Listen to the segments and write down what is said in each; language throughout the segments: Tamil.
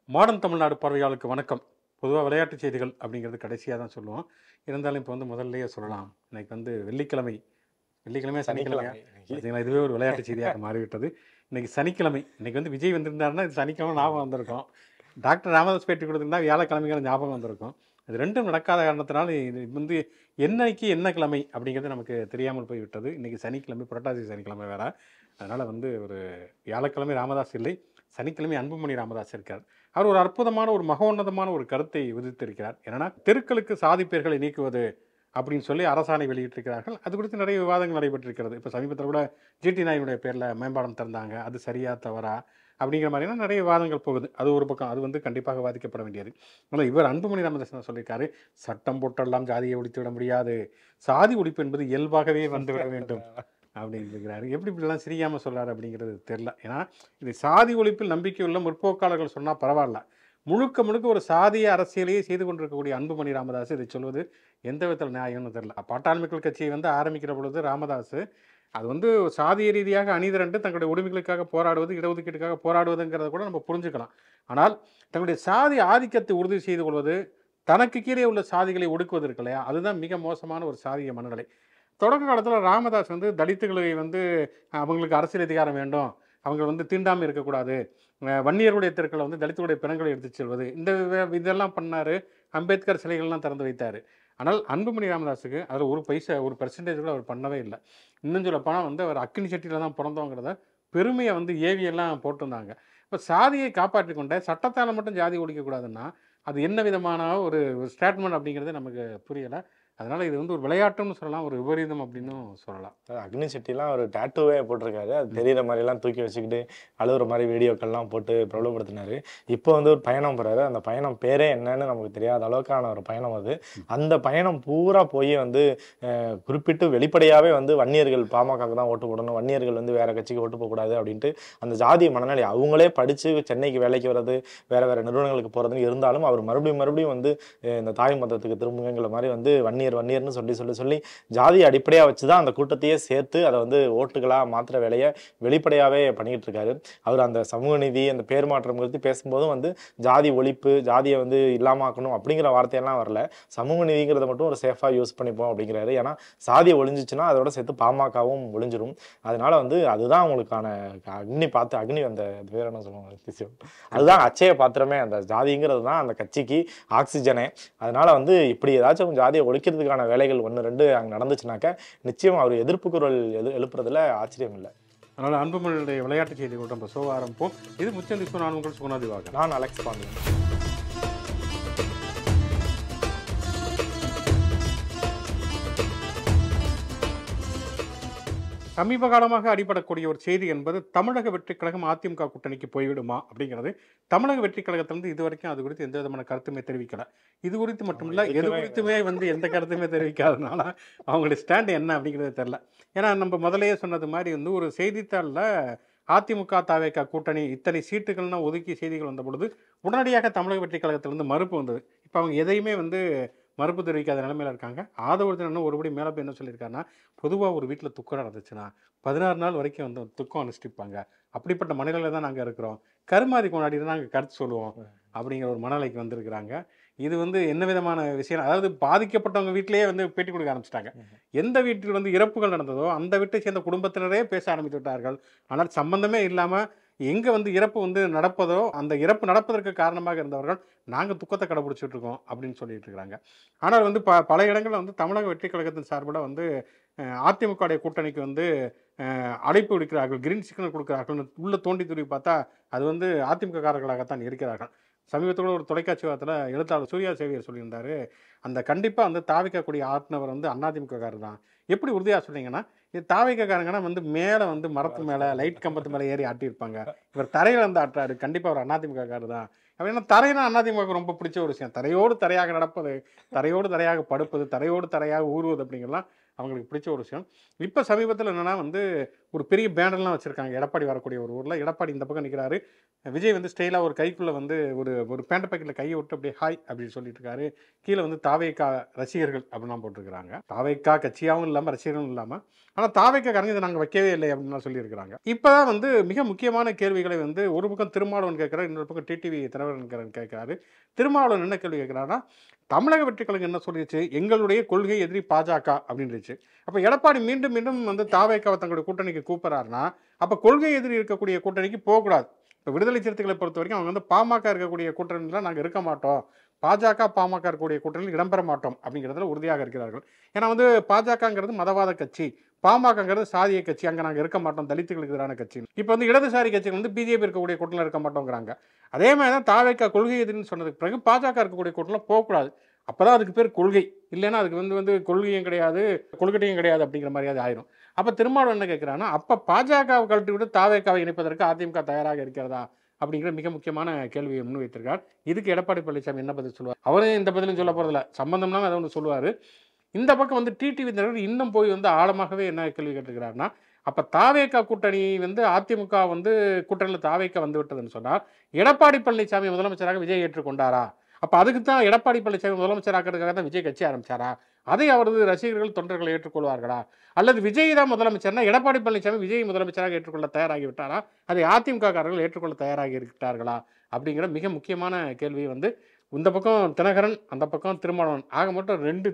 மாடர்ன் தமிழ்நாடு பார்வையாளருக்கு வணக்கம். பொதுவாக விளையாட்டு செய்திகள் அப்படிங்கிறது கடைசியாக தான் சொல்லுவோம். இருந்தாலும் இப்போ வந்து முதல்லயே சொல்லலாம். இன்னைக்கு வந்து வெள்ளிக்கிழமை. வெள்ளிக்கிழமையா சனிக்கிழமையா? பார்த்தீங்களா, இதுவே ஒரு விளையாட்டு செய்தியாக மாறிவிட்டது. இன்னைக்கு சனிக்கிழமை. இன்னைக்கு வந்து விஜய் வந்திருந்தாருன்னா இது சனிக்கிழமை ஞாபகம் வந்திருக்கும். டாக்டர் ராமதாஸ் பேட்டி கொடுத்திருந்தா வியாழக்கிழமைகள் ஞாபகம் வந்திருக்கும். இது ரெண்டும் நடக்காத காரணத்தினால இது வந்து என்னைக்கு என்ன கிழமை அப்படிங்கிறது நமக்கு தெரியாமல் போய்விட்டது. இன்னைக்கு சனிக்கிழமை, புரட்டாசி சனிக்கிழமை வேற. அதனால் வந்து ஒரு வியாழக்கிழமை ராமதாஸ் இல்லை, சனிக்கிழமை அன்புமணி ராமதாஸ் இருக்கார். அவர் ஒரு அற்புதமான ஒரு மகோன்னதமான ஒரு கருத்தை விதித்திருக்கிறார். என்னன்னா, தெருக்களுக்கு சாதி பெயர்களை நீக்குவது அப்படின்னு சொல்லி அரசாணை வெளியிட்டிருக்கிறார்கள். அது குறித்து நிறைய விவாதங்கள் நடைபெற்றிருக்கிறது. இப்போ சமீபத்தில் கூட ஜிடி நாயுடைய பேரில் மேம்பாலம் திறந்தாங்க. அது சரியா தவறா அப்படிங்கிற மாதிரியான நிறைய விவாதங்கள் போகுது. அது ஒரு பக்கம், அது வந்து கண்டிப்பாக விவாதிக்கப்பட வேண்டியது. ஆனால் இவர் அன்புமணி ராமதாஸ் என்ன சொல்லியிருக்காரு, சட்டம் போட்டெல்லாம் ஜாதியை ஒழித்து விட முடியாது, சாதி ஒழிப்பு என்பது இயல்பாகவே வந்துவிட வேண்டும் அப்படின்னு இருக்கிறாரு. எப்படி இப்படிலாம் சிரிக்காமல் சொல்கிறாரு அப்படிங்கிறது தெரில. ஏன்னா இது சாதி ஒழிப்பில் நம்பிக்கையுள்ள முற்போக்காளர்கள் சொன்னால் பரவாயில்ல, முழுக்க முழுக்க ஒரு சாதிய அரசியலையே செய்து கொண்டிருக்கக்கூடிய அன்புமணி ராமதாஸ் இதை சொல்வது எந்த விதத்தில் நியாயம்னு தெரில. பாட்டாளி மக்கள் கட்சியை வந்து ஆரம்பிக்கிற பொழுது ராமதாஸ் அது வந்து சாதிய ரீதியாக அணிதிரண்டு தங்களுடைய உரிமைகளுக்காக போராடுவது, இடஒதுக்கீட்டுக்காக போராடுவதுங்கிறத கூட நம்ம புரிஞ்சுக்கலாம். ஆனால் தங்களுடைய சாதி ஆதிக்கத்தை உறுதி செய்து கொள்வது, தனக்கு கீழே உள்ள சாதிகளை ஒடுக்குவது இருக்கு இல்லையா, அதுதான் மிக மோசமான ஒரு சாதிய மனநிலை. தொடக்க காலத்தில் ராமதாஸ் வந்து தலித்துகளை வந்து அவங்களுக்கு அரசியல் அதிகாரம் வேண்டும், அவங்க வந்து தீண்டாமல் இருக்கக்கூடாது, வன்னியருடைய தெருக்களை வந்து தலித்துடைய பிணங்களை எடுத்து செல்வது, இந்த இதெல்லாம் பண்ணார். அம்பேத்கர் சிலைகள்லாம் திறந்து வைத்தார். ஆனால் அன்புமணி ராமதாஸுக்கு அதில் ஒரு பைசா, ஒரு பெர்சன்டேஜ் கூட அவர் பண்ணவே இல்லை. இன்னும் சொல்ல போனால் வந்து அவர் அக்கினி சட்டியில் தான் பிறந்தோங்கிறத பெருமையை வந்து ஏவியெல்லாம் போட்டிருந்தாங்க. இப்போ சாதியை காப்பாற்றி கொண்ட சட்டத்தால் மட்டும் ஜாதி ஒழிக்கக்கூடாதுன்னா அது என்ன விதமான ஒரு ஸ்டேட்மெண்ட் அப்படிங்கிறது நமக்கு புரியலை. அதனால் இது வந்து ஒரு விளையாட்டுன்னு சொல்லலாம், ஒரு விபரீதம் அப்படின்னும் சொல்லலாம். அக்னி செட்டிலாம் ஒரு டேட்டூவே போட்டிருக்காரு. அது தெரியிற மாதிரிலாம் தூக்கி வச்சுக்கிட்டு அழுகுற மாதிரி வீடியோக்கள்லாம் போட்டு பிரபலப்படுத்தினாரு. இப்போ வந்து ஒரு பயணம் போகிறாரு. அந்த பயணம் பேரே என்னன்னு நமக்கு தெரியாத அளவுக்கான ஒரு பயணம் அது. அந்த பயணம் பூரா போய் வந்து குறிப்பிட்டு வெளிப்படையாகவே வந்து வன்னியர்கள் பாமகக்கு தான் ஓட்டு போடணும், வன்னியர்கள் வந்து வேற கட்சிக்கு ஓட்டு போகக்கூடாது அப்படின்ட்டு அந்த ஜாதிய மனநிலை அவங்களே படித்து சென்னைக்கு வேலைக்கு வர்றது, வேற வேற நிறுவனங்களுக்கு போகிறதுன்னு இருந்தாலும் அவர் மறுபடியும் வந்து இந்த தாய் மதத்துக்கு திரும்புங்கிற மாதிரி வந்து வன்னியர்னு சொல்லி ஜாதியை அடிப்படையாக வச்சு தான் அந்த கூட்டத்தையே சேர்த்து அதை வந்து ஓட்டுகளாக மாற்றுற வேலையை வெளிப்படையாகவே பண்ணிக்கிட்டு இருக்காரு. அவர் அந்த சமூக நீதி, அந்த பேர் மாற்றம் குறித்து பேசும்போதும் வந்து ஜாதி ஒழிப்பு, ஜாதியை வந்து இல்லாமாக்கணும் அப்படிங்கிற வார்த்தையெல்லாம் வரல. சமூக நீதிங்கிறத மட்டும் ஒரு சேஃபாக யூஸ் பண்ணிப்போம் அப்படிங்கிறாரு. ஏன்னா சாதியை ஒழிஞ்சிச்சுன்னா அதோட சேர்த்து பாமகவும் ஒழிஞ்சிரும். அதனால வந்து அதுதான் அவங்களுக்கான அக்னி அந்த பேர் என்ன சொல்லுவாங்க, அதுதான் அச்சய பாத்திரமே. அந்த ஜாதிங்கிறது தான் அந்த கட்சிக்கு ஆக்சிஜனே. அதனால வந்து இப்படி ஏதாச்சும் ஜாதியை ஒழிக்கிறதுக்கான வேலைகள் 1-2 அங்கே நடந்துச்சுனாக்க நிச்சயம் அவர் எதிர்ப்பு குரல் எழுப்புறதுல ஆச்சரியம் இல்லை. அதனால் அன்புமணியுடைய விளையாட்டு செய்தி கூட நம்ம சோக ஆரம்பிப்போம். இது முச்சந்தி நான் உங்கள் சுகுணாதிவாக. நான் அலெக்ஸ் பாண்டியன். சமீப காலமாக அடிபடக்கூடிய ஒரு செய்தி என்பது தமிழக வெற்றிக் கழகம் அதிமுக கூட்டணிக்கு போய்விடுமா அப்படிங்கிறது. தமிழக வெற்றிக் கழகத்திலிருந்து இது வரைக்கும் அது குறித்து எந்த விதமான கருத்துமே தெரிவிக்கல. இது குறித்து மட்டுமில்ல, எது குறித்துமே வந்து எந்த கருத்துமே தெரிவிக்காதனால அவங்களுடைய ஸ்டாண்ட் என்ன அப்படிங்கிறது தெரில. ஏன்னா நம்ம முதலையே சொன்னது மாதிரி வந்து ஒரு செய்தித்தாளில் அதிமுக தவேக கூட்டணி இத்தனை சீட்டுகள்னா ஒதுக்கி செய்திகள் வந்த பொழுது உடனடியாக தமிழக வெற்றிக் கழகத்திலிருந்து மறுப்பு வந்தது. இப்போ அவங்க எதையுமே வந்து மறுப்பு தெரிவிக்காத நிலைமையில் இருக்காங்க. ஆதவர்தன் ஒருபடி மேலே போய் என்ன சொல்லியிருக்காருன்னா, பொதுவாக ஒரு வீட்டில் துக்கம் நடந்துச்சுன்னா 16 நாள் வரைக்கும் வந்து துக்கம் அனுஷ்டிப்பாங்க. அப்படிப்பட்ட மனநிலையில் தான் நாங்கள் இருக்கிறோம். கருமாதி கொண்டாடி தான் நாங்கள் கருத்து சொல்லுவோம் அப்படிங்கிற ஒரு மனநிலைக்கு வந்திருக்கிறாங்க. இது வந்து என்ன விதமான விஷயம், அதாவது பாதிக்கப்பட்டவங்க வீட்டிலேயே வந்து பேட்டி கொடுக்க ஆரம்பிச்சிட்டாங்க. எந்த வீட்டில் வந்து இறப்புகள் நடந்ததோ அந்த வீட்டை சேர்ந்த குடும்பத்தினரே பேச ஆரம்பித்து விட்டார்கள். ஆனால் சம்பந்தமே இல்லாமல் எங்கே வந்து இறப்பு வந்து நடப்பதோ அந்த இறப்பு நடப்பதற்கு காரணமாக இருந்தவர்கள் நாங்கள் துக்கத்தை கடைபிடிச்சிட்டு இருக்கோம் அப்படின்னு சொல்லிட்டு இருக்கிறாங்க. ஆனால் வந்து பல இடங்களில் வந்து தமிழக வெற்றிக் கழகத்தின் சார்பில் வந்து அதிமுக கூட்டணிக்கு வந்து அழைப்பு விடுக்கிறார்கள், கிரீன் சிக்னல் கொடுக்கிறார்கள். உள்ள தோண்டி துருவி பார்த்தா அது வந்து அதிமுக காரர்களாகத்தான் இருக்கிறார்கள். சமீபத்தில் ஒரு தொலைக்காட்சி வாரத்தில் எழுத்தாளர் சூர்யா சேவியர் சொல்லியிருந்தார், அந்த கண்டிப்பாக வந்து தாவிக்கக்கூடிய ஆத்னவர் வந்து அதிமுக காரர் தான். எப்படி உறுதியாக சொன்னீங்கன்னா, இது தாவிக்காரங்கன்னா வந்து மேலே வந்து மரத்து மேலே லைட் கம்பத்து மேலே ஏறி ஆட்டியிருப்பாங்க, இவர் தரையில் வந்து ஆட்டுறாரு, கண்டிப்பாக ஒரு அதிமுக காரர் தான். அப்படின்னா தரையினா அதிமுக ரொம்ப பிடிச்ச ஒரு விஷயம். தரையோடு தரையாக நடப்பது, தரையோடு தரையாக படுப்பது, தரையோடு தரையாக ஊறுவது அப்படிங்கிறலாம் அவங்களுக்கு பிடிச்ச ஒரு விஷயம். இப்போ சமீபத்தில் என்னென்னா வந்து ஒரு பெரிய பேனர்லாம் வச்சுருக்காங்க. எடப்பாடி வரக்கூடிய ஒரு ஊரில் எடப்பாடி இந்த பக்கம் நிற்கிறாரு. விஜய் வந்து ஸ்டைலாக ஒரு கைக்குள்ளே வந்து ஒரு பேண்ட் பாக்கெட்டில் கையை விட்டு அப்படியே ஹாய் அப்படின்னு சொல்லிட்டு இருக்காரு. கீழே வந்து தாவேக்கா ரசிகர்கள் அப்படின்லாம் போட்டிருக்கிறாங்க. தாவேக்கா கட்சியாகவும் இல்லாமல் ரசிகர்களும் இல்லாமல், ஆனால் தாவேக்காரங்க இதை நாங்கள் வைக்கவே இல்லை அப்படின்லாம் சொல்லியிருக்கிறாங்க. இப்போ தான் வந்து மிக முக்கியமான கேள்விகளை வந்து ஒரு பக்கம் திருமாவளவன் கேட்குறாரு, இன்னொரு பக்கம் டிடிவி தினகரன் கேட்குறாரு. திருமாவளவன் என்ன கேள்வி கேட்குறாருன்னா, தமிழக வெற்றி கழகம் என்ன சொல்லிடுச்சு, எங்களுடைய கொள்கை எதிரி பாஜக அப்படின்னுச்சு. அப்போ எடப்பாடி மீண்டும் மீண்டும் வந்து தாவேக்காவை தங்களுடைய கூட்டணிக்கு கூப்பிட்றாருன்னா, அப்போ கொள்கை எதிரி இருக்கக்கூடிய கூட்டணிக்கு போகக்கூடாது. இப்போ விடுதலை சிறுத்தைகளை பொறுத்த வரைக்கும் அவங்க வந்து பாமக இருக்கக்கூடிய கூட்டணியில் நாங்கள் இருக்க மாட்டோம், பாஜக பாமக இருக்கக்கூடிய கூட்டணியில் இடம்பெற மாட்டோம் அப்படிங்கிறதுல உறுதியாக இருக்கிறார்கள். ஏன்னா வந்து பாஜகங்கிறது மதவாத கட்சி, பாமகங்கிறது சாதிய கட்சி, அங்கே நாங்கள் இருக்க மாட்டோம், தலித்துகளுக்கு எதிரான கட்சி. இப்போ வந்து இடதுசாரி கட்சிகள் வந்து பிஜேபி இருக்கக்கூடிய கூட்டணியில் இருக்க மாட்டோங்கிறாங்க. அதே மாதிரி தான் தாவேக்கா கொள்கை எதிரின்னு சொன்னதுக்கு பிறகு பாஜக இருக்கக்கூடிய கூட்டணியில் போகக்கூடாது. அப்போதான் அதுக்கு பேர் கொள்கை, இல்லைன்னா அதுக்கு வந்து கொள்கையும் கிடையாது, கொள்கையும் கிடையாது அப்படிங்கிற மாதிரியாவது ஆயிரும். அப்போ திருமாவளவன் என்ன கேட்குறாங்கன்னா, அப்போ பாஜகவை கழட்டி விட்டு தாவேக்காவை இணைப்பதற்கு அதிமுக தயாராக இருக்கிறதா அப்படிங்கிற மிக முக்கியமான கேள்வியை முன்வைத்திருக்கார். இதுக்கு எடப்பாடி பழனிசாமி என்ன பதில் சொல்லுவார்? அவரும் இந்த பதிலும் சொல்ல போகிறதில்ல, சம்பந்தம்னா அதை ஒன்று சொல்லுவார். இந்த பக்கம் வந்து டிடிவி தினகரன் இன்னும் போய் வந்து ஆழமாகவே என்ன கேள்வி கேட்டுக்கிறாருன்னா, அப்போ தாவேக்கா கூட்டணி வந்து அதிமுக வந்து கூட்டணியில் தாவேக்கா வந்து விட்டதுன்னு சொன்னால், எடப்பாடி பழனிசாமி முதலமைச்சராக விஜய் ஏற்றுக்கொண்டாரா? அப்போ அதுக்கு தான் எடப்பாடி பழனிசாமி முதலமைச்சராக்கிறதுக்காக தான் விஜய் கட்சி ஆரம்பிச்சாரா? அதை அவரது ரசிகர்கள் தொண்டர்கள் ஏற்றுக்கொள்வார்களா? அல்லது விஜய் தான் முதலமைச்சர்னா எடப்பாடி பழனிசாமி விஜய் முதலமைச்சராக ஏற்றுக்கொள்ள தயாராகி விட்டாரா? அதை அதிமுக காரர்கள் ஏற்றுக்கொள்ள தயாராகி இருக்கிறார்களா? அப்படிங்கிற மிக முக்கியமான கேள்வி வந்து இந்த பக்கம் தினகரன், அந்த பக்கம் திருமாவளவன், ஆக மொத்தம் ரெண்டு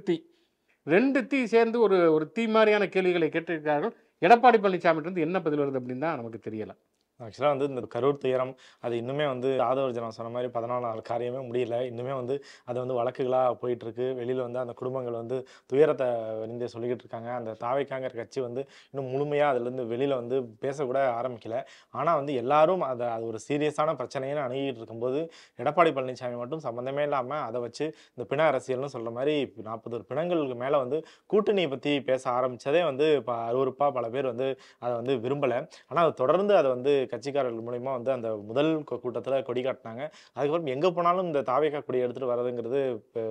தீ சேர்ந்து ஒரு தீ மாதிரியான கேள்விகளை கேட்டிருக்கிறார்கள். எடப்பாடி பழனிசாமிட்டு என்ன பதில் வருது அப்படின்னு தான் நமக்கு தெரியல. ஆக்சுவலாக வந்து இந்த கரூர் துயரம் அது இன்னுமே வந்து ஆதவர்ஜனம் சொன்ன மாதிரி 14 நாள் காரியமே முடியல. இன்னுமே வந்து அது வந்து வழக்குகளாக போயிட்டுருக்கு. வெளியில் வந்து அந்த குடும்பங்கள் வந்து துயரத்தை வந்து சொல்லிக்கிட்டு இருக்காங்க. அந்த தாவேக்காங்கிற கட்சி வந்து இன்னும் முழுமையாக அதுலேருந்து வெளியில் வந்து பேசக்கூட ஆரம்பிக்கல. ஆனால் வந்து எல்லாரும் அது ஒரு சீரியஸான பிரச்சனைன்னு அணுகிட்டு இருக்கும்போது எடப்பாடி பழனிசாமி மட்டும் சம்மந்தமே இல்லாமல் அதை வச்சு இந்த பிண அரசியல்னு சொல்கிற மாதிரி 40 பிணங்களுக்கு மேலே வந்து கூட்டணியை பற்றி பேச ஆரம்பித்ததே வந்து இப்போ அருவருப்பாக பல பேர் வந்து அதை வந்து விரும்பலை. ஆனால் அது தொடர்ந்து அதை வந்து கட்சிக்காரர்கள் மூலமா வந்து அந்த முதல் கூட்டத்தில் கொடி காட்டினாங்க. அதுக்கப்புறம் எங்கே போனாலும் இந்த தாவேக்கா கொடி எடுத்துகிட்டு வரதுங்கிறது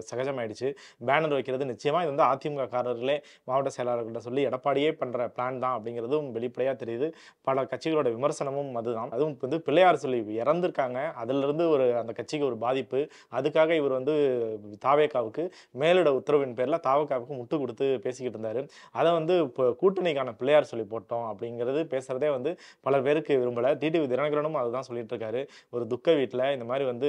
சகஜமாயிடுச்சு. பேனர் வைக்கிறது நிச்சயமாக இது வந்து அதிமுக காரர்களே மாவட்ட செயலாளர்கிட்ட சொல்லி எடப்பாடியே பண்ணுற பிளான் தான் அப்படிங்கிறதும் வெளிப்படையாக தெரியுது. பல கட்சிகளோட விமர்சனமும் அதுதான். அதுவும் வந்து பிள்ளையார் சொல்லி இறந்துருக்காங்க, அதிலிருந்து அந்த கட்சிக்கு ஒரு பாதிப்பு. அதுக்காக இவர் வந்து தாவேக்காவுக்கு மேலிட உத்தரவின் பேரில் தாவேக்காவுக்கு முட்டு கொடுத்து பேசிக்கிட்டு இருந்தார். அதை வந்து இப்போ கூட்டணிக்கான பிள்ளையார் சொல்லி போட்டோம் அப்படிங்கிறது பேசுகிறதே வந்து பல பேருக்கு விரும்பலை. டிடிவி தினகரனும் அதுதான் சொல்லிட்டு இருக்காரு. ஒரு துக்க வீட்டில் இந்த மாதிரி வந்து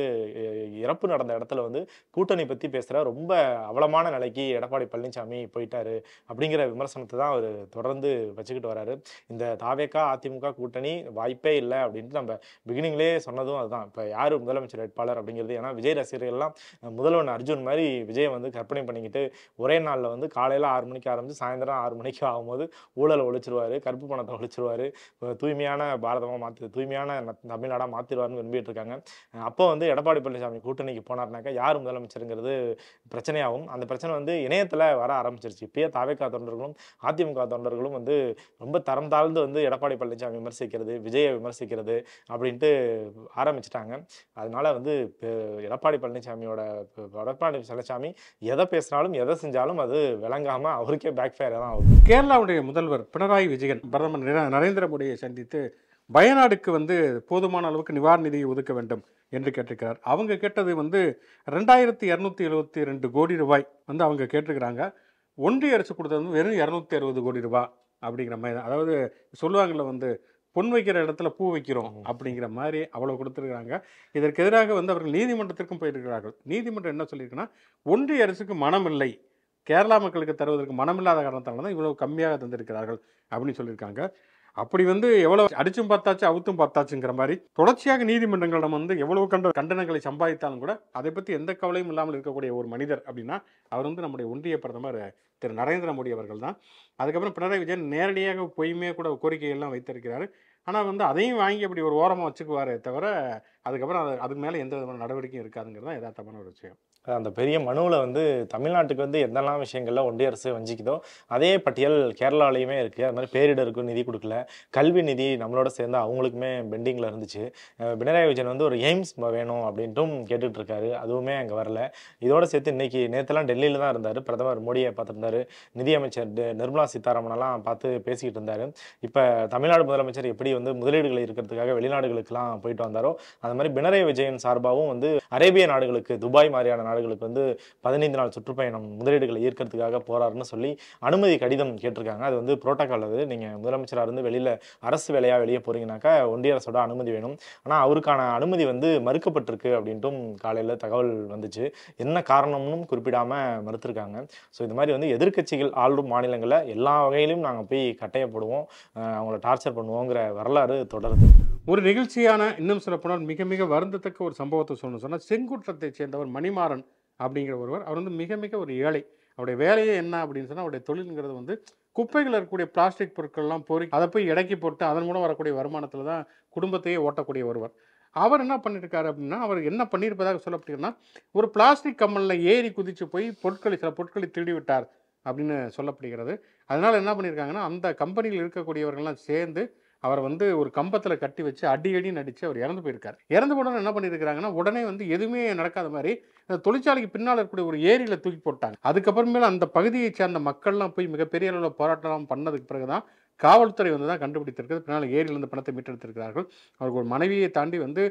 இறப்பு நடந்த இடத்துல வந்து கூட்டணி பற்றி பேசுகிற ரொம்ப அவலமான நிலைக்கு எடப்பாடி பழனிசாமி போயிட்டாரு அப்படிங்கிற விமர்சனத்தை தான் அவர் தொடர்ந்து வச்சுக்கிட்டு வராரு. இந்த தாவேக்கா அதிமுக கூட்டணி வாய்ப்பே இல்லை அப்படின்ட்டு நம்ம பிகினிங்லேயே சொன்னதும் அதுதான். இப்போ யார் முதலமைச்சர் வேட்பாளர் அப்படிங்கிறது, ஏன்னா விஜய் ரசிகர்கள்லாம் முதல்வன் அர்ஜுன் மாதிரி விஜயை வந்து கற்பனை பண்ணிக்கிட்டு ஒரே நாளில் வந்து காலையில் 6 மணிக்கு ஆரம்பித்து சாயந்தரம் 6 மணிக்கு ஆகும்போது ஊழலை ஒழிச்சிருவார், கருப்பு பணத்தை ஒழிச்சிருவார், தூய்மையான பாரதமாக தூய்மையான தமிழ்நாடாக மாற்றிடுவார்னு விரும்பிட்டு இருக்காங்க. அப்போ வந்து எடப்பாடி பழனிசாமி கூட்டணிக்கு போனார்னாக்கா யார் முதலமைச்சருங்கிறது பிரச்சனையாகும். அந்த பிரச்சனை வந்து இணையத்தில் வர ஆரம்பிச்சிருச்சு. இப்பயே தாவேக்கா தொண்டர்களும் அதிமுக தொண்டர்களும் வந்து ரொம்ப தரம் தாழ்ந்து வந்து எடப்பாடி பழனிசாமி விமர்சிக்கிறது, விஜயை விமர்சிக்கிறது அப்படின்ட்டு ஆரம்பிச்சிட்டாங்க. அதனால வந்து எடப்பாடி பழனிசாமி எதை பேசினாலும் எதை செஞ்சாலும் அது விளங்காமல் அவருக்கே பேக் ஃபயர் தான் ஆகுது. கேரளாவுடைய முதல்வர் பினராயி விஜயன் பிரதமர் நரேந்திர மோடியை சந்தித்து வயநாடுக்கு வந்து போதுமான அளவுக்கு நிவாரண நிதியை ஒதுக்க வேண்டும் என்று கேட்டிருக்கிறார். அவங்க கேட்டது வந்து 2272 கோடி ரூபாய் வந்து அவங்க கேட்டிருக்கிறாங்க. ஒன்றிய அரசு கொடுத்தது வந்து வெறும் 260 கோடி ரூபாய் அப்படிங்கிற மாதிரி தான். அதாவது சொல்லுவாங்கள்ல வந்து பொன் வைக்கிற இடத்துல பூ வைக்கிறோம் அப்படிங்கிற மாதிரி அவ்வளோ கொடுத்துருக்குறாங்க. இதற்கு எதிராக வந்து அவர்கள் நீதிமன்றத்திற்கும் போயிருக்கிறார்கள். நீதிமன்றம் என்ன சொல்லியிருக்குன்னா, ஒன்றிய அரசுக்கு மனம் இல்லை, கேரளா மக்களுக்கு தருவதற்கு மனமில்லாத காரணத்தால் தான் இவ்வளவு கம்மியாக தந்திருக்கிறார்கள் அப்படின்னு சொல்லியிருக்காங்க. அப்படி வந்து எவ்வளோ அடிச்சும் பார்த்தாச்சு அவுத்தும் பார்த்தாச்சுங்கிற மாதிரி தொடர்ச்சியாக நீதிமன்றங்களிடம் வந்து எவ்வளவு கண்டனங்களை சம்பாதித்தாலும் கூட அதை பற்றி எந்த கவலையும் இல்லாமல் இருக்கக்கூடிய ஒரு மனிதர் அப்படின்னா அவர் வந்து நம்முடைய ஒன்றிய பிரதமர் திரு நரேந்திர மோடி அவர்கள் தான். அதுக்கப்புறம் பினராயி விஜயன் நேரடியாக பொய்மையாக கூட கோரிக்கைகள்லாம் வைத்திருக்கிறாரு. ஆனால் வந்து அதையும் வாங்கி அப்படி ஒரு ஓரமாக வச்சுக்குவாரே தவிர அதுக்கப்புறம் அதுக்கு மேலே எந்த விதமான நடவடிக்கையும் இருக்காதுங்கிறது தான் யதார்த்தமான ஒரு விஷயம். அந்த பெரிய மனுவில் வந்து தமிழ்நாட்டுக்கு வந்து என்னெல்லாம் விஷயங்கள்ல ஒன்றிய அரசு வஞ்சிக்குதோ அதே பட்டியல் கேரளாலையுமே இருக்குது. அது மாதிரி பேரிடருக்கு நிதி கொடுக்கல, கல்வி நிதி நம்மளோட சேர்ந்து அவங்களுக்குமே பெண்டிங்கில் இருந்துச்சு. பினராயி விஜயன் வந்து ஒரு எய்ம்ஸ் வேணும் அப்படின்ட்டும் கேட்டுட்டு இருக்காரு, அதுவுமே அங்கே வரல. இதோட சேர்த்து இன்னைக்கு நேற்றுலாம் டெல்லியில் தான் இருந்தார், பிரதமர் மோடியை பார்த்துருந்தாரு, நிதியமைச்சர் நிர்மலா சீதாராமனெல்லாம் பார்த்து பேசிக்கிட்டு இருந்தார். இப்போ தமிழ்நாடு முதலமைச்சர் எப்படி வந்து முதலீடுகள் இருக்கிறதுக்காக வெளிநாடுகளுக்கெல்லாம் போயிட்டு வந்தாரோ அந்த மாதிரி பினராயி விஜயன் சார்பாகவும் வந்து அரேபிய நாடுகளுக்கு, துபாய் மாதிரியான நாடுகளுக்கு வந்து 15 நாள் சுற்றுப்பயணம் முதலீடுகளை ஈர்க்கிறதுக்காக போறாருன்னு சொல்லி அனுமதி கடிதம் கேட்டிருக்காங்க. அது வந்து புரோட்டோகால். அது நீங்க முதலமைச்சராக இருந்து வெளியில அரசு வேலையா வெளியே போறீங்கன்னாக்கா ஒன்றிய அரசோட அனுமதி வேணும். ஆனா அவருக்கான அனுமதி வந்து மறுக்கப்பட்டிருக்கு அப்படின்ட்டும் காலையில தகவல் வந்துச்சு. என்ன காரணம்னு குறிப்பிடாம மறுத்திருக்காங்க. ஸோ இது மாதிரி வந்து எதிர்க்கட்சிகள் ஆளும் மாநிலங்களில் எல்லா வகையிலும் நாங்கள் போய் கட்டையப்படுவோம், அவங்கள டார்ச்சர் பண்ணுவோங்கிற வரலாறு தொடருது. ஒரு நிகழ்ச்சியான இன்னும் சொல்லப்போனால் மிக மிக வருந்தத்தக்க ஒரு சம்பவத்தை சொன்னால் செங்குற்றத்தை சேர்ந்தவர் மணிமாறன் அப்படிங்கிற ஒருவர். அவர் வந்து மிக மிக ஒரு ஏழை. அவருடைய வேலையே என்ன அப்படின்னு சொன்னால், அவருடைய தொழிலுங்கிறது வந்து குப்பைகள் இருக்கக்கூடிய பிளாஸ்டிக் பொருட்கள்லாம் பொறுக்கி அதை போய் இறக்கி போட்டு அதன் மூலம் வரக்கூடிய வருமானத்தில் தான் குடும்பத்தையே ஓட்டக்கூடிய ஒருவர். அவர் என்ன பண்ணியிருக்காரு அப்படின்னா, அவர் என்ன பண்ணியிருப்பதாக சொல்லப்படுகிறதுனா, ஒரு பிளாஸ்டிக் கம்மலில் ஏறி குதித்து போய் சில பொருட்களை திருடி விட்டார் அப்படின்னு சொல்லப்படுகிறது. அதனால் என்ன பண்ணியிருக்காங்கன்னா, அந்த கம்பெனியில் இருக்கக்கூடியவர்கள்லாம் சேர்ந்து அவரை வந்து ஒரு கம்பத்தில் கட்டி வச்சு அடின்னு அடித்து அவர் இறந்து போயிருக்கார். இறந்து போனோன்னு என்ன பண்ணியிருக்கிறாங்கன்னா, உடனே வந்து எதுவுமே நடக்காத மாதிரி அந்த தொழிற்சாலைக்கு பின்னால் இருக்கக்கூடிய ஒரு ஏரியில் தூக்கி போட்டாங்க. அதுக்கப்புறமேல அந்த பகுதியை சேர்ந்த மக்கள்லாம் போய் மிகப்பெரிய அளவில் போராட்டம் பண்ணதுக்கு பிறகு தான் காவல்துறை வந்து தான் கண்டுபிடித்திருக்கிறது. பின்னால் ஏரியிலிருந்து பணத்தை மீட்டெடுத்திருக்கிறார்கள். அவருக்கு ஒரு மனைவியை தாண்டி வந்து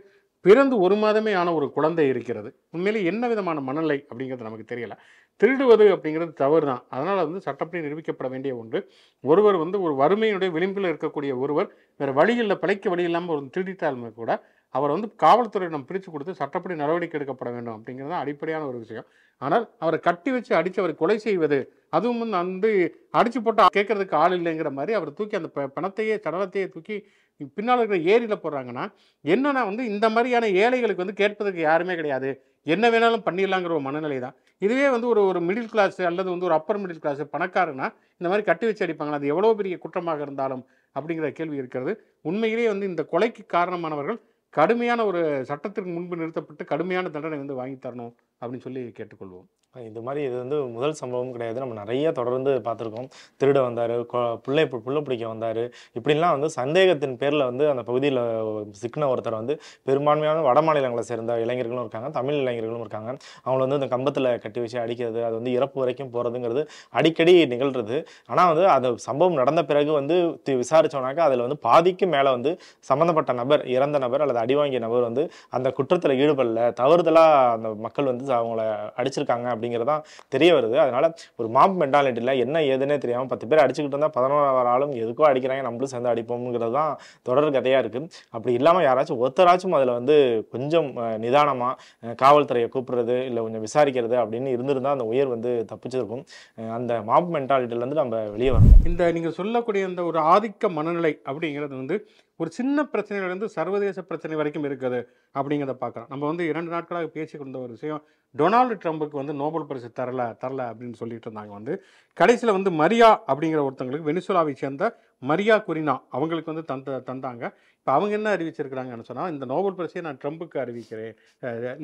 பிறந்து 1 மாதமே ஆன ஒரு குழந்தை இருக்கிறது. உண்மையிலே என்ன விதமான மனநிலை அப்படிங்கிறது நமக்கு தெரியல. திருடுவது அப்படிங்கிறது தவறு தான். அதனால் வந்து சட்டப்படி நிரூபிக்கப்பட வேண்டிய ஒன்று. ஒருவர் வந்து ஒரு வறுமையினுடைய விளிம்பில் இருக்கக்கூடிய ஒருவர் வேறு வழியில் பிழைக்க வழி இல்லாமல் ஒரு திருடிட்டாலுமே கூட அவர் வந்து காவல்துறையிடம் பிரித்து கொடுத்து சட்டப்படி நடவடிக்கை எடுக்கப்பட வேண்டும் அப்படிங்கிறது தான் அடிப்படையான ஒரு விஷயம். ஆனால் அவரை கட்டி வச்சு அடித்து அவரை கொலை செய்வது, அதுவும் வந்து அடித்து போட்டு கேட்கறதுக்கு ஆள் இல்லைங்கிற மாதிரி அவர் தூக்கி அந்த பணத்தையே சடலத்தையே தூக்கி பின்னால் இருக்கிற ஏரியில் போடுறாங்கன்னா, என்னன்னா வந்து இந்த மாதிரியான ஏழைகளுக்கு வந்து கேட்பதற்கு யாருமே கிடையாது, என்ன வேணாலும் பண்ணிடலாங்கிற ஒரு மனநிலை தான். இதுவே வந்து ஒரு மிடில் கிளாஸ் அல்லது வந்து ஒரு அப்பர் மிடில் கிளாஸ் பணக்காரனா இந்த மாதிரி கட்டி வச்சு அடிப்பாங்களா, அது எவ்வளோ பெரிய குற்றமாக இருந்தாலும் அப்படிங்கிற கேள்வி இருக்கிறது. உண்மையிலேயே வந்து இந்த கொலைக்கு காரணமானவர்கள் கடுமையான ஒரு சட்டத்திற்கு முன்பு நிறுத்தப்பட்டு கடுமையான தண்டனை வந்து வாங்கி தரணும் அப்படின்னு சொல்லி கேட்டுக்கொள்வோம். இது மாதிரி இது வந்து முதல் சம்பவம் கிடையாது. நம்ம நிறைய தொடர்ந்து பார்த்துருக்கோம். திருட வந்தார், புள்ள பிடிக்க வந்தார், இப்படிலாம் வந்து சந்தேகத்தின் பேரில் வந்து அந்த பகுதியில் சிக்கின ஒருத்தர் வந்து பெரும்பான்மையான வட மாநிலங்களை சேர்ந்த இளைஞர்களும் இருக்காங்க, தமிழ் இளைஞர்களும் இருக்காங்க. அவங்கள வந்து அந்த கம்பத்தில் கட்டி வச்சு அடிக்கிறது, அது வந்து இறப்பு வரைக்கும் போகிறதுங்கிறது அடிக்கடி நிகழ்கிறது. ஆனால் வந்து அந்த சம்பவம் நடந்த பிறகு வந்து விசாரித்தோம்னாக்கா அதில் வந்து பாதிக்கு மேலே வந்து சம்மந்தப்பட்ட நபர், இறந்த நபர் அல்லது அடிவாங்கிய நபர் வந்து அந்த குற்றத்தில் ஈடுபடல, தவறுதலாக அந்த மக்கள் வந்து அவங்கள அடிச்சிருக்காங்க அப்படிங்கிறதான் தெரிய வருது. அதனால ஒரு மாப் மென்டாலிட்டியில் என்ன ஏதுன்னே தெரியாமல் 10 பேர் அடிச்சுக்கிட்டு இருந்தால் 11வது ஆளும் எதுக்கோ அடிக்கிறாங்க, நம்மளும் சேர்ந்து அடிப்போம்ங்கிறது தான் தொடர் கதையாக இருக்குது. அப்படி இல்லாமல் யாராச்சும் ஒருத்தராச்சும் அதில் வந்து கொஞ்சம் நிதானமாக காவல்துறையை கூப்பிடுறது இல்லை கொஞ்சம் விசாரிக்கிறது அப்படின்னு இருந்திருந்தால் அந்த உயர் வந்து தப்பிச்சிருக்கும். அந்த மாப் மென்டாலிட்டியிலேருந்து நம்ம வெளியே வரணும். இந்த நீங்கள் சொல்லக்கூடிய இந்த ஒரு ஆதிக்க மனநிலை அப்படிங்கிறது வந்து ஒரு சின்ன பிரச்சனையிலிருந்து சர்வதேச பிரச்சனை வரைக்கும் இருக்குது அப்படிங்கிறத பார்க்கலாம். நம்ம வந்து 2 நாட்களாக பேசிக்கொண்ட ஒரு விஷயம், டொனால்டு ட்ரம்புக்கு வந்து நோபல் பரிசு தரல அப்படின்னு சொல்லிட்டு இருந்தாங்க. வந்து கடைசியில் வந்து மரியா அப்படிங்கிற ஒருத்தங்களுக்கு, வெனிசுலாவை சேர்ந்த மரியா குரினா அவங்களுக்கு வந்து தந்தாங்க. இப்போ அவங்க என்ன அறிவிச்சிருக்கிறாங்கன்னு சொன்னால், இந்த நோபல் பரிசை நான் ட்ரம்புக்கு அறிவிக்கிறேன்,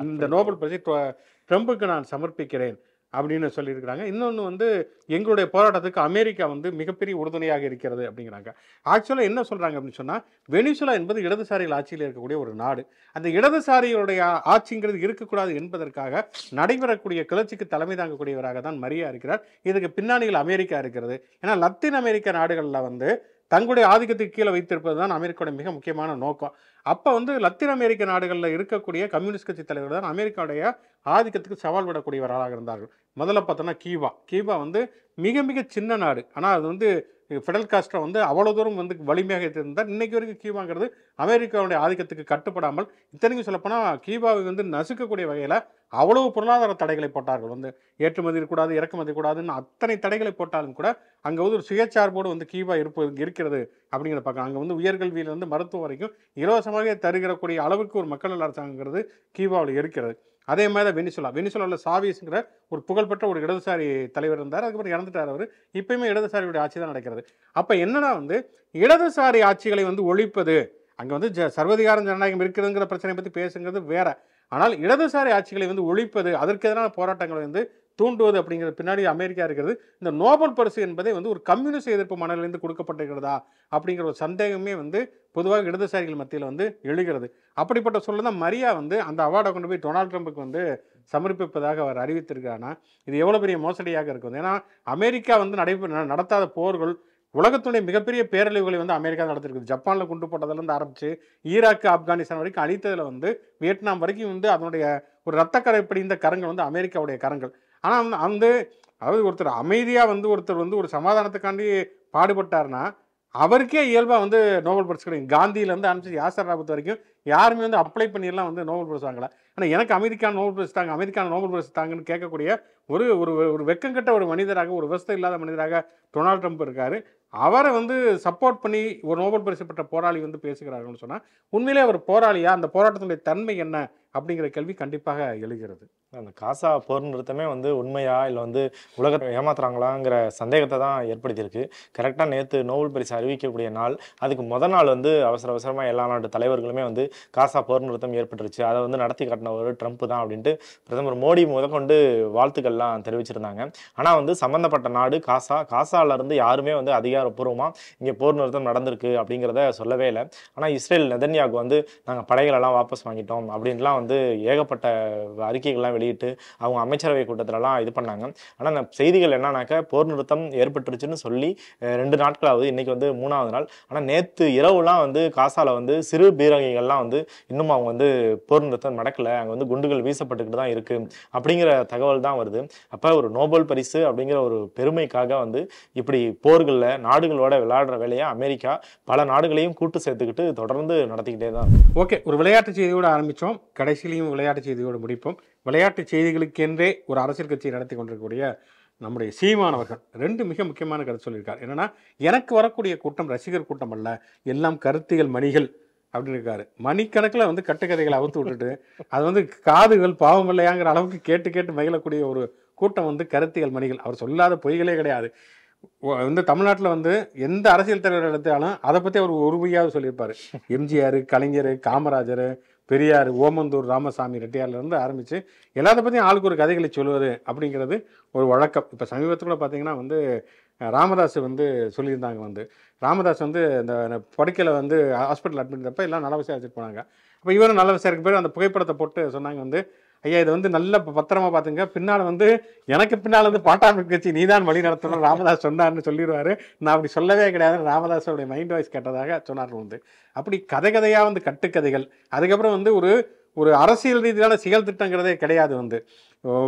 இந்த நோபல் பரிசை ட்ரம்புக்கு நான் சமர்ப்பிக்கிறேன் அப்படின்னு சொல்லியிருக்கிறாங்க. இன்னொன்று வந்து எங்களுடைய போராட்டத்துக்கு அமெரிக்கா வந்து மிகப்பெரிய உறுதுணையாக இருக்கிறது அப்படிங்கிறாங்க. ஆக்சுவலாக என்ன சொல்கிறாங்க அப்படின்னு சொன்னால், வெனிசுலா என்பது இடதுசாரிகள் ஆட்சியில் இருக்கக்கூடிய ஒரு நாடு. அந்த இடதுசாரிகளுடைய ஆட்சிங்கிறது இருக்கக்கூடாது என்பதற்காக நடைபெறக்கூடிய கிளர்ச்சிக்கு தலைமை தாங்கக்கூடியவராக தான் மரியா இருக்கிறார். இதுக்கு பின்னணியில் அமெரிக்கா இருக்கிறது. ஏன்னா லத்தீன் அமெரிக்க நாடுகளில் வந்து தங்களுடைய ஆதிக்கத்துக்கு கீழே வைத்திருப்பது தான் அமெரிக்காவுடைய மிக முக்கியமான நோக்கம். அப்போ வந்து லத்தீன் அமெரிக்க நாடுகளில் இருக்கக்கூடிய கம்யூனிஸ்ட் கட்சி தலைவர் தான் அமெரிக்காவுடைய ஆதிக்கத்துக்கு சவால் விடக்கூடியவர்களாக இருந்தார்கள். முதல்ல பார்த்தோன்னா கியூபா வந்து மிக மிக சின்ன நாடு. ஆனால் அது வந்து ஃபிடல் காஸ்ட்ரோ வந்து அவ்வளோ தூரம் வந்து வலிமையாக இருந்தார். இன்றைக்கு வரைக்கும் கியூபாங்கிறது அமெரிக்காவுடைய ஆதிக்கத்துக்கு கட்டுப்படாமல், இத்தனைக்கும் சொல்லப்போனால் கியூபாவை வந்து நசுக்கக்கூடிய வகையில் அவ்வளவு பொருளாதார தடைகளை போட்டார்கள். வந்து ஏற்றுமதி இருக்கக்கூடாது, இறக்குமதி கூடாதுன்னு அத்தனை தடைகளை போட்டாலும் கூட அங்கே வந்து ஒரு சுயச்சார்போடு வந்து கியூபா இருக்கிறது அப்படிங்கிறத பார்க்கலாம். அங்கே வந்து உயர்கல்வியிலிருந்து மருத்துவம் வரைக்கும் இலவசமாக தருகிறக்கூடிய அளவுக்கு ஒரு மக்கள் நல அரசாங்கங்கிறது கியூபாவில் இருக்கிறது. அதே மாதிரி தான் வெனிசுலாவில் சாவேஸ்ங்கிற ஒரு புகழ்பெற்ற ஒரு இடதுசாரி தலைவர் இருந்தார். அதுக்கப்புறம் இறந்துட்டார் அவர். இப்பயுமே இடதுசாரியுடைய ஆட்சி தான் நடக்கிறது. அப்போ என்னன்னா வந்து இடதுசாரி ஆட்சிகளை வந்து ஒழிப்பது அங்கே வந்து சர்வதிகாரம் ஜனநாயகம் இருக்குதுங்கிற பிரச்சனையை பற்றி பேசுங்கிறது வேற. ஆனால் இடதுசாரி ஆட்சிகளை வந்து ஒழிப்பது, அதற்கு எதிரான போராட்டங்களை வந்து தூண்டுவது அப்படிங்கிறது பின்னாடி அமெரிக்கா இருக்கிறது. இந்த நோபல் பரிசு என்பதை வந்து ஒரு கம்யூனிஸ்ட் எதிர்ப்பு மனநிலையிலிருந்து கொடுக்கப்பட்டிருக்கிறதா அப்படிங்கிற ஒரு சந்தேகமே வந்து பொதுவாக இடதுசாரிகள் மத்தியில் வந்து எழுகிறது. அப்படிப்பட்ட சொல்ல தான் மரியா வந்து அந்த அவார்டை கொண்டு போய் டொனால்ட் ட்ரம்புக்கு வந்து சமர்ப்பிப்பதாக அவர் அறிவித்திருக்காருன்னா இது எவ்வளோ பெரிய மோசடியாக இருக்கும். ஏன்னா அமெரிக்கா வந்து நடத்தாத போர்கள், உலகத்துடைய மிகப்பெரிய பேரழிவுகளை வந்து அமெரிக்கா நடத்திருக்குது. ஜப்பானில் குண்டு போட்டதுலேருந்து ஆரம்பித்து ஈராக்கு, ஆப்கானிஸ்தான் வரைக்கும் அழித்ததில் வந்து வியட்நாம் வரைக்கும் வந்து அதனுடைய ஒரு ரத்தக்கரை படிந்த கரங்கள் வந்து அமெரிக்காவுடைய கரங்கள். ஆனால் வந்து அதாவது ஒருத்தர் அமைதியாக வந்து ஒருத்தர் வந்து ஒரு சமாதானத்துக்காண்டி பாடுபட்டார்னா அவருக்கே இயல்பாக வந்து நோபல் பரிசு கிடைக்கும். காந்தியிலேருந்து ஆரம்பிச்சு யாசர் ராபத் வரைக்கும் யாருமே வந்து அப்ளை பண்ணிடலாம் வந்து நோபல் பரிசு வாங்கலாம். ஆனால் எனக்கு அமைதிக்கான நோபல் பரிசு தாங்க, அமைதிக்கான நோபல் பரிசு தாங்கன்னு கேட்கக்கூடிய ஒரு ஒரு ஒரு வெக்கங்கட்ட ஒரு மனிதராக, ஒரு விவசாயம் இல்லாத மனிதராக டொனால்ட் ட்ரம்ப் இருக்கார். அவரை வந்து சப்போர்ட் பண்ணி ஒரு நோபல் பரிசு பெற்ற போராளி வந்து பேசுகிறார்கள்னு சொன்னால் உண்மையிலே அவர் போராளியா, அந்த போராட்டத்தினுடைய தன்மை என்ன அப்படிங்கிற கேள்வி கண்டிப்பாக எழுகிறது. அந்த காசா போர் நிறுத்தமே வந்து உண்மையா இல்லை வந்து உலகத்தை ஏமாத்துறாங்களாங்கிற சந்தேகத்தை தான் ஏற்படுத்தியிருக்கு. கரெக்டாக நேற்று நோபல் பரிசு அறிவிக்கக்கூடிய நாள், அதுக்கு முதல் நாள் வந்து அவசரமாக எல்லா நாட்டு தலைவர்களுமே வந்து காசா போர் நிறுத்தம் ஏற்பட்டுருச்சு, அதை வந்து நடத்தி காட்டினவர் ட்ரம்ப் தான் அப்படின்ட்டு பிரதமர் மோடி முதற்கொண்டு வாழ்த்துக்கள்லாம் தெரிவிச்சிருந்தாங்க. ஆனால் வந்து சம்மந்தப்பட்ட நாடு காசாலேருந்து யாருமே வந்து அதிகாரப்பூர்வமாக இங்கே போர் நிறுத்தம் நடந்திருக்கு அப்படிங்கிறத சொல்லவே இல்லை. ஆனால் இஸ்ரேல் நெதன்யாகு வந்து நாங்கள் படைகளெல்லாம் வாபஸ் வாங்கிட்டோம் அப்படின்லாம் வந்து ஏகப்பட்ட அறிக்கைகள்லாம் வெளியிட்டு அவங்க அமைச்சரவை கூட்டத்திலலாம் இது பண்ணாங்க. ஆனால் அந்த செய்திகள் என்னன்னாக்க போர் நிறுத்தம் ஏற்பட்டுருச்சுன்னு சொல்லி 2 நாட்களாவது, இன்னைக்கு வந்து 3வது நாள். ஆனால் நேற்று இரவுலாம் வந்து காசால வந்து சிறு பீரங்கிகள்லாம் வந்து இன்னும் அவங்க வந்து போர் நிறுத்தம் நடக்கலை, அங்கே வந்து குண்டுகள் வீசப்பட்டுக்கிட்டு தான் இருக்கு அப்படிங்கிற தகவல் தான் வருது. அப்போ ஒரு நோபல் பரிசு அப்படிங்கிற ஒரு பெருமைக்காக வந்து இப்படி போர்களில் நாடுகளோட விளையாடுற வேலையை அமெரிக்கா பல நாடுகளையும் கூட்டு சேர்த்துக்கிட்டு தொடர்ந்து நடத்திக்கிட்டே தான். ஓகே, ஒரு விளையாட்டு செய்தியோடு ஆரம்பித்தோம், கடைசியிலையும் விளையாட்டு செய்தியோடு முடிப்போம். விளையாட்டு செய்திகளுக்கென்றே ஒரு அரசியல் கட்சியை நடத்தி கொண்டிருக்கக்கூடிய நம்முடைய சீமானவர்கள் 2 மிக முக்கியமான கருத்து சொல்லியிருக்கார். என்னன்னா, எனக்கு வரக்கூடிய கூட்டம் ரசிகர் கூட்டம் அல்ல, எல்லாம் கருத்தியல் மணிகள் அப்படின்னு இருக்காரு. மணிக்கணக்கில் வந்து கட்டுக்கதைகளை அவுத்து விட்டுட்டு அது வந்து காதுகள் பாவம் இல்லையாங்கிற அளவுக்கு கேட்டு கேட்டு மகிழக்கூடிய ஒரு கூட்டம் வந்து கருத்தியல் மணிகள். அவர் சொல்லாத பொய்களே கிடையாது. வந்து தமிழ்நாட்டில் வந்து எந்த அரசியல் தலைவர் எடுத்தாலும் அதை பற்றி அவர் ஒரு பொய்யாவது சொல்லியிருப்பார். எம்ஜிஆர், கலைஞர், காமராஜர், பெரியார், ஓமந்தூர் ராமசாமி ரெட்டியார்லேருந்து ஆரம்பித்து எல்லாத்த பற்றியும் ஆளுக்கு ஒரு கதைகளை சொல்லுவது அப்படிங்கிறது ஒரு வழக்கம். இப்போ சமீபத்தில் கூட பார்த்தீங்கன்னா வந்து ராமதாஸ் வந்து சொல்லியிருந்தாங்க. வந்து ராமதாஸ் வந்து இந்த படுக்கையில் வந்து ஹாஸ்பிட்டல் அட்மிட் இருந்தப்போ எல்லாம் நல்ல விசாரிச்சுட்டு போனாங்க. அப்போ இவரும் நல்ல விசாரிக்க பேர் அந்த புகைப்படத்தை போட்டு சொன்னாங்க வந்து, ஐயா இதை வந்து நல்ல பத்திரமா பார்த்துங்க, பின்னால் வந்து எனக்கு பின்னால் வந்து பாட்டாளி கட்சி நீதான் வழி நடத்தணும் ராமதாஸ் சொன்னார்னு சொல்லிடுவார். நான் அப்படி சொல்லவே கிடையாதுன்னு ராமதாஸோடைய மைண்ட் வாய்ஸ் கேட்டதாக சொன்னார்கள். வந்து அப்படி கதையாக வந்து கட்டுக்கதைகள். அதுக்கப்புறம் வந்து ஒரு அரசியல் ரீதியான செயல் திட்டங்கிறதே கிடையாது. வந்து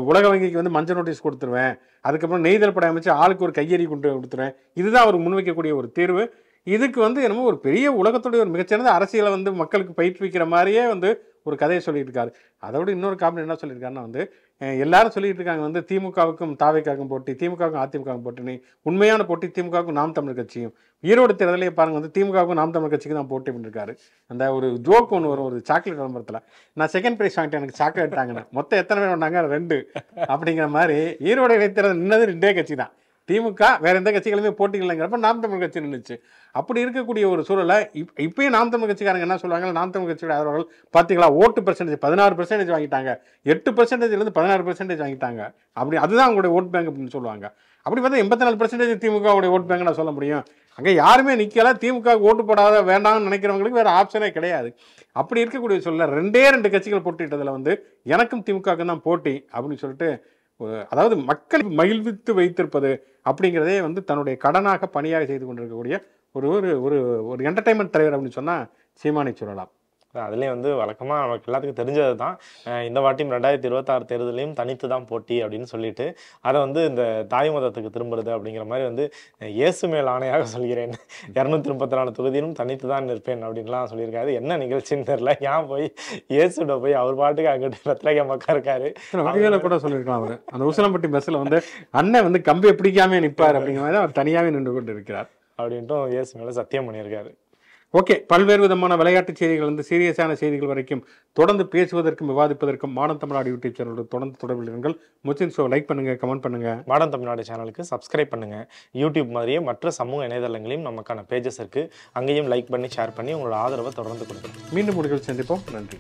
உலக வங்கிக்கு வந்து மஞ்சள் நோட்டீஸ் கொடுத்துருவேன், அதுக்கப்புறம் நெய்தல் படை அமைச்சு ஆளுக்கு ஒரு கையெறி கொண்டு கொடுத்துருவேன், இதுதான் அவர் முன்வைக்கக்கூடிய ஒரு தீர்வு. இதுக்கு வந்து என்னமோ ஒரு பெரிய உலகத்துடைய ஒரு மிகச்சிறந்த அரசியலை வந்து மக்களுக்கு பயிற்றுவிக்கிற மாதிரியே வந்து ஒரு கதையை சொல்லிட்டு இருக்காரு. அதோட இன்னொரு காரணம் என்ன சொல்லியிருக்காருன்னா வந்து எல்லாரும் சொல்லிட்டு இருக்காங்க வந்து திமுகவுக்கும் தாவேக்காவுக்கும் போட்டி, திமுகவுக்கும் அதிமுகவுக்கும் போட்டி. உண்மையான போட்டி திமுகவுக்கும் நாம் தமிழர் கட்சியும். ஈரோடு தேர்தலே பாருங்க வந்து திமுகவுக்கும் நாம் தமிழர் கட்சிக்கு தான் போட்டி பண்ணிருக்காரு. அந்த ஒரு ஜோக் ஒன்று வரும் ஒரு சாக்லேட் விளம்பரத்தில், நான் செகண்ட் ப்ரைஸ் வாங்கிட்டேன் எனக்கு சாக்லேட் தாங்கன்னு. மொத்தம் எத்தனை பேர் வந்தாங்க? 2 அப்படிங்கிற மாதிரி ஈரோடு இடைத்தேர்தல் நின்னது 2 கட்சி தான். திமுக வேற எந்த கட்சிகளுமே போட்டி இல்லைங்கிறப்ப நாம் தமிழ் கட்சி நின்றுச்சு. அப்படி இருக்கக்கூடிய ஒரு சூழலை இப்பயும் நாம் தமிழ் கட்சிக்காரங்க என்ன சொல்லுவாங்க, நாம் தமிழ் கட்சியோட ஆதரவாளர்கள் பார்த்தீங்களா ஓட்டு பெர்சன்டேஜ் 16% வாங்கிட்டாங்க, 8%லேருந்து 16% வாங்கிட்டாங்க, அப்படி அதுதான் அவங்களுடைய ஓட் பேங்க் அப்படின்னு சொல்லுவாங்க. அப்படி பார்த்தா 84% திமுகவுடைய ஓட் பேங்க் நான் சொல்ல முடியும். அங்கே யாருமே நிற்கல, திமுக ஓட்டு போடாத வேண்டாம்னு நினைக்கிறவங்களுக்கு வேறு ஆப்ஷனே கிடையாது. அப்படி இருக்கக்கூடிய சொல்ல 2 கட்சிகள் போட்டிட்டதில் வந்து எனக்கும் திமுகவுக்கும் தான் போட்டி அப்படின்னு சொல்லிட்டு, அதாவது மக்களை மகிழ்வித்து வைத்திருப்பது அப்படிங்கிறதே வந்து தன்னுடைய கடனாக பணியாக செய்து கொண்டிருக்கக்கூடிய ஒரு ஒரு ஒரு என்டர்டைன்மெண்ட் தலைவர் அப்படின்னு சொன்னால் சீமானை சொல்லலாம். அதுலேயும் வந்து வழக்கமாக நமக்கு எல்லாத்துக்கும் தெரிஞ்சது தான். இந்த வாட்டியும் 2026 தேர்தலையும் தனித்து தான் போட்டி அப்படின்னு சொல்லிட்டு அதை வந்து இந்த தாய் மதத்துக்கு திரும்புறது அப்படிங்கிற மாதிரி வந்து இயேசு மேல் ஆணையாக சொல்கிறேன் 234 தொகுதியிலும் தனித்து தான் நிற்பேன் அப்படின்லாம் சொல்லியிருக்காரு. என்ன நிகழ்ச்சின்னு தெரியல, ஏன் போய் இயேசுட போய் அவர் பாட்டுக்கு அங்கிட்டு ரத்லகே மக்கா இருக்காரு. வகையில கூட சொல்லியிருக்கலாம். அவர் அந்த உசிலம்பட்டி பஸ்ஸில் வந்து அண்ணன் வந்து கம்பியை பிடிக்காம நிற்பார் அப்படிங்கிற மாதிரி அவர் தனியாகவே நின்று கொண்டு இருக்கிறார் அப்படின்ட்டும் இயேசு மேலே சத்தியம் பண்ணியிருக்காரு. ஓகே, பல்வேறு விதமான விளையாட்டு செய்திகள் வந்து சீரியஸான செய்திகள் வரைக்கும் தொடர்ந்து பேசுவதற்கும் விவாதிப்பதற்கும் மாடர்ன் தமிழ்நாடு யூடியூப் சேனலோட தொடர்ந்து தொடர்பில் இருங்கள். முச்சின் ஷோ லைக் பண்ணுங்க, கமெண்ட் பண்ணுங்க. மாடர்ன் தமிழ்நாடு சேனலுக்கு சப்ஸ்கிரைப் பண்ணுங்க. யூடியூப் மாதிரியே மற்ற சமூக இணையதளங்களையும் நமக்கான பேஜஸ் இருக்கு, அங்கேயும் லைக் பண்ணி ஷேர் பண்ணி உங்களோட ஆதரவை தொடர்ந்து கொடுங்க. மீண்டும் முடிவில் சந்திப்போம். நன்றி.